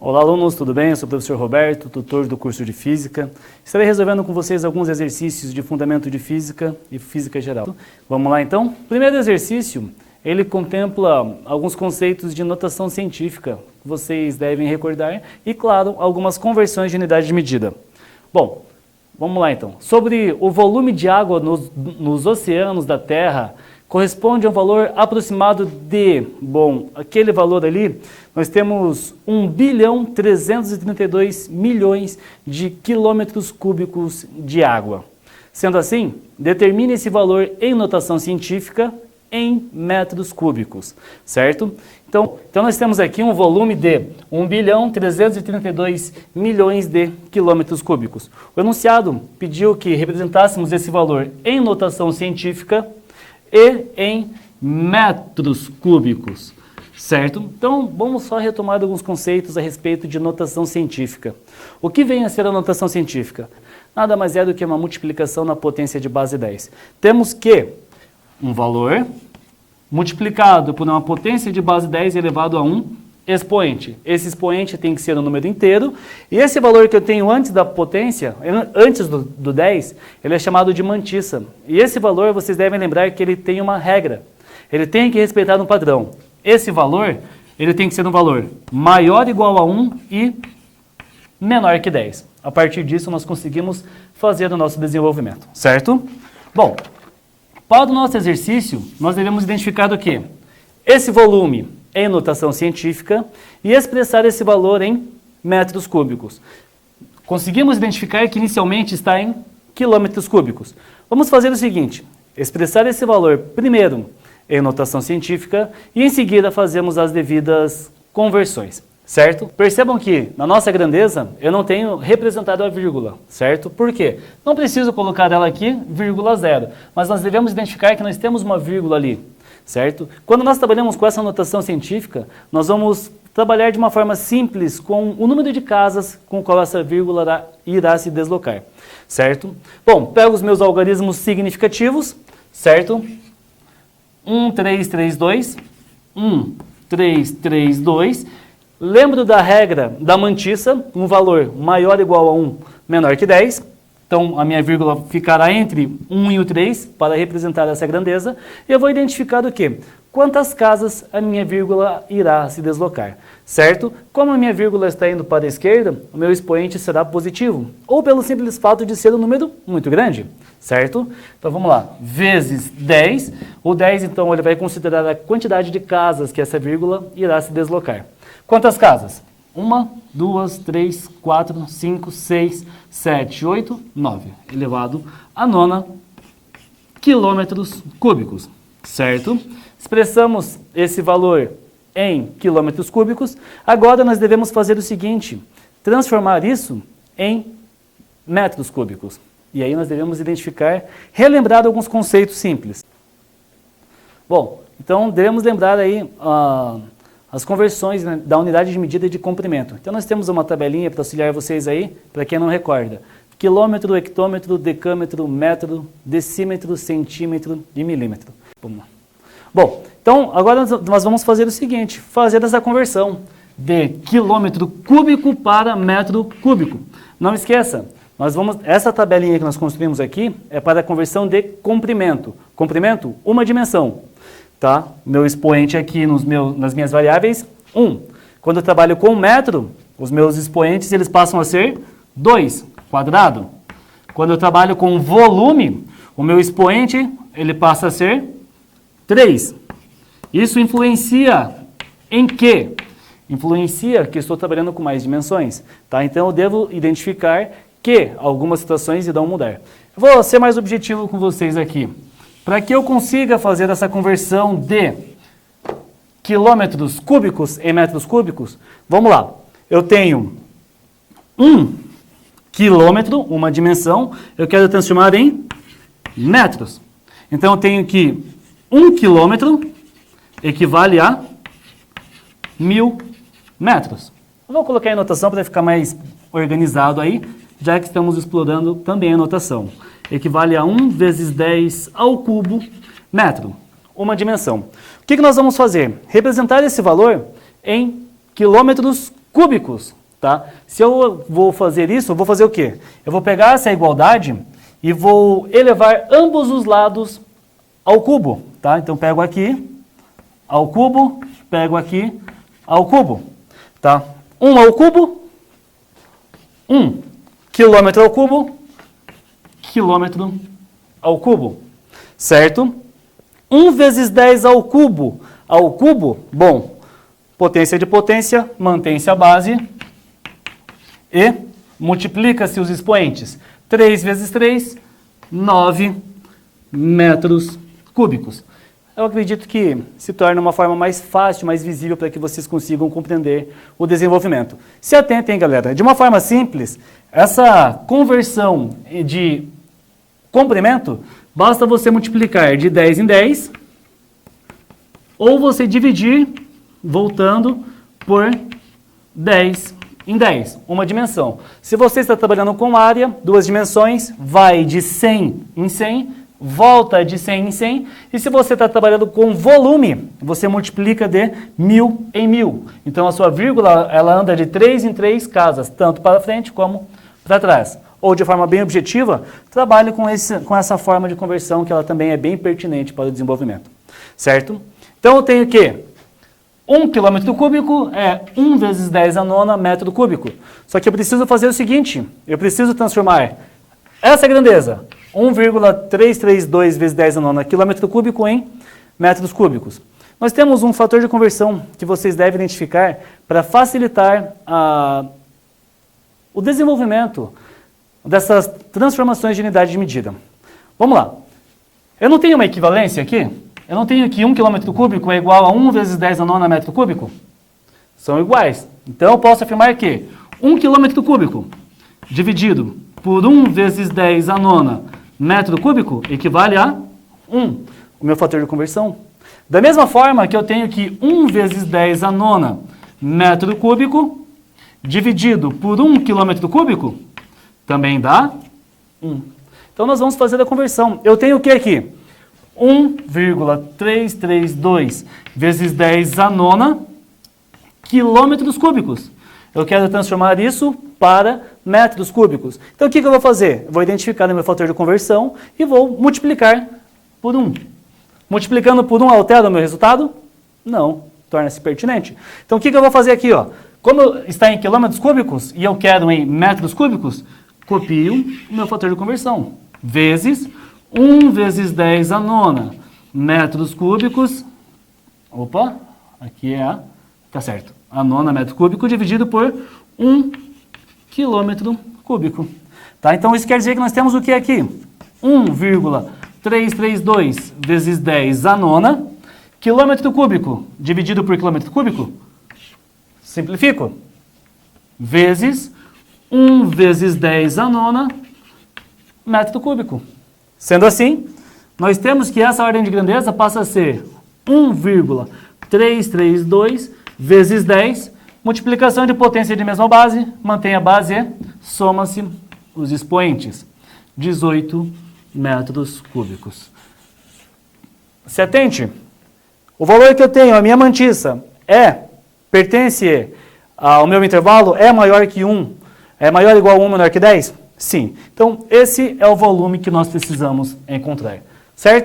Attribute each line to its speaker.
Speaker 1: Olá, alunos, tudo bem? Eu sou o professor Roberto, tutor do curso de Física. Estarei resolvendo com vocês alguns exercícios de fundamento de Física e Física geral. Vamos lá, então? O primeiro exercício, ele contempla alguns conceitos de notação científica que vocês devem recordar e, claro, algumas conversões de unidade de medida. Bom, vamos lá, então. Sobre o volume de água nos oceanos da Terra, corresponde a um valor aproximado de, aquele valor ali, nós temos 1.332 bilhões de quilômetros cúbicos de água. Sendo assim, determine esse valor em notação científica em metros cúbicos, certo? Então nós temos aqui um volume de 1.332 milhões de quilômetros cúbicos. O enunciado pediu que representássemos esse valor em notação científica e em metros cúbicos, certo? Então, vamos só retomar alguns conceitos a respeito de notação científica. O que vem a ser a notação científica? Nada mais é do que uma multiplicação na potência de base 10. Temos que um valor multiplicado por uma potência de base 10 elevado a um expoente. Esse expoente tem que ser um número inteiro, e esse valor que eu tenho antes da potência, antes do 10, ele é chamado de mantissa. E esse valor, vocês devem lembrar que ele tem uma regra. Ele tem que respeitar um padrão. Esse valor, ele tem que ser um valor maior ou igual a 1 e menor que 10. A partir disso, nós conseguimos fazer o nosso desenvolvimento, certo? Bom, para o nosso exercício, nós devemos identificar o quê? Esse volume em notação científica e expressar esse valor em metros cúbicos. Conseguimos identificar que inicialmente está em quilômetros cúbicos. Vamos fazer o seguinte, expressar esse valor primeiro em notação científica e em seguida fazemos as devidas conversões, certo? Percebam que na nossa grandeza eu não tenho representado a vírgula, certo? Por quê? Não preciso colocar ela aqui, vírgula zero, mas nós devemos identificar que nós temos uma vírgula ali, certo? Quando nós trabalhamos com essa notação científica, nós vamos trabalhar de uma forma simples com o número de casas com o qual essa vírgula irá se deslocar, certo? Bom, pego os meus algarismos significativos, certo? 1332, 1332. Lembro da regra da mantissa, um valor maior ou igual a 1, menor que 10. Então, a minha vírgula ficará entre 1 e o 3 para representar essa grandeza. E eu vou identificar o quê? Quantas casas a minha vírgula irá se deslocar, certo? Como a minha vírgula está indo para a esquerda, o meu expoente será positivo, ou pelo simples fato de ser um número muito grande, certo? Então, vamos lá. Vezes 10. O 10, então, ele vai considerar a quantidade de casas que essa vírgula irá se deslocar. Quantas casas? 1, 2, 3, 4, 5, 6, 7, 8, 9, elevado a 9 quilômetros cúbicos, certo? Expressamos esse valor em quilômetros cúbicos. Agora nós devemos fazer o seguinte, transformar isso em metros cúbicos. E aí nós devemos identificar, relembrar alguns conceitos simples. Bom, então devemos lembrar aí as conversões, né, da unidade de medida de comprimento. Então nós temos uma tabelinha para auxiliar vocês aí, para quem não recorda. Quilômetro, hectômetro, decâmetro, metro, decímetro, centímetro e milímetro. Vamos lá. Bom, então agora nós vamos fazer o seguinte, fazer essa conversão de quilômetro cúbico para metro cúbico. Não esqueça, essa tabelinha que nós construímos aqui é para a conversão de comprimento. Comprimento, uma dimensão. Tá? Meu expoente aqui nas minhas variáveis, 1. Quando eu trabalho com metro, os meus expoentes eles passam a ser 2, quadrado. Quando eu trabalho com volume, o meu expoente ele passa a ser 3. Isso influencia em quê? Influencia que eu estou trabalhando com mais dimensões. Tá? Então eu devo identificar que algumas situações irão mudar. Vou ser mais objetivo com vocês aqui. Para que eu consiga fazer essa conversão de quilômetros cúbicos em metros cúbicos, vamos lá. Eu tenho 1 quilômetro, uma dimensão, eu quero transformar em metros. Então eu tenho que 1 quilômetro equivale a 1000 metros. Eu vou colocar em notação para ficar mais organizado aí, já que estamos explorando também a notação. Equivale a 1 vezes 10 ao cubo metro, uma dimensão. O que nós vamos fazer? Representar esse valor em quilômetros cúbicos. Tá? Se eu vou fazer isso, eu vou fazer o quê? Eu vou pegar essa igualdade e vou elevar ambos os lados ao cubo. Tá? Então, pego aqui ao cubo, pego aqui ao cubo. Tá? 1 ao cubo, 1 quilômetro ao cubo, quilômetro ao cubo. Certo? 1 vezes 10 ao cubo, bom, potência de potência, mantém-se a base e multiplica-se os expoentes. 3 vezes 3, 9 metros cúbicos. Eu acredito que se torna uma forma mais fácil, mais visível para que vocês consigam compreender o desenvolvimento. Se atentem, galera, de uma forma simples, essa conversão de comprimento, basta você multiplicar de 10 em 10, ou você dividir, voltando, por 10 em 10, uma dimensão. Se você está trabalhando com área, 2 dimensões, vai de 100 em 100, volta de 100 em 100, e se você está trabalhando com volume, você multiplica de 1000 em 1000. Então a sua vírgula, ela anda de 3 em 3 casas, tanto para frente como para trás. Ou de forma bem objetiva, trabalhe com essa forma de conversão, que ela também é bem pertinente para o desenvolvimento. Certo? Então eu tenho que 1 km cúbico é 1 vezes 10 a nona metro cúbico. Só que eu preciso fazer o seguinte, eu preciso transformar essa grandeza, 1,332 vezes 10 a nona quilômetro cúbico, em metros cúbicos. Nós temos um fator de conversão que vocês devem identificar para facilitar o desenvolvimento dessas transformações de unidade de medida. Vamos lá. Eu não tenho uma equivalência aqui? Eu não tenho que 1 km cúbico é igual a 1 vezes 10 a nona metro cúbico? São iguais. Então eu posso afirmar que 1 km cúbico dividido por 1 vezes 10 a nona metro cúbico equivale a 1, o meu fator de conversão. Da mesma forma que eu tenho que 1 vezes 10 a nona metro cúbico dividido por 1 km cúbico também dá 1. Então nós vamos fazer a conversão. Eu tenho o que aqui? 1,332 vezes 10 a nona quilômetros cúbicos. Eu quero transformar isso para metros cúbicos. Então o que eu vou fazer? Eu vou identificar o meu fator de conversão e vou multiplicar por 1. Multiplicando por 1 altera o meu resultado? Não, torna-se pertinente. Então o que eu vou fazer aqui? Ó? Como está em quilômetros cúbicos e eu quero em metros cúbicos, copio o meu fator de conversão. Vezes 1 vezes 10 a nona metros cúbicos. Opa, aqui é a... Tá certo. A nona metro cúbico dividido por 1 quilômetro cúbico. Tá? Então isso quer dizer que nós temos o que aqui? 1,332 vezes 10 a nona quilômetro cúbico dividido por quilômetro cúbico. Simplifico. Vezes 1 vezes 10 a nona metro cúbico. Sendo assim, nós temos que essa ordem de grandeza passa a ser 1,332 vezes 10, multiplicação de potência de mesma base, mantém a base e soma-se os expoentes. 18 metros cúbicos. Se atente, o valor que eu tenho, a minha mantissa, pertence ao meu intervalo, é maior que 1, é maior ou igual a 1, menor que 10? Sim. Então, esse é o volume que nós precisamos encontrar. Certo?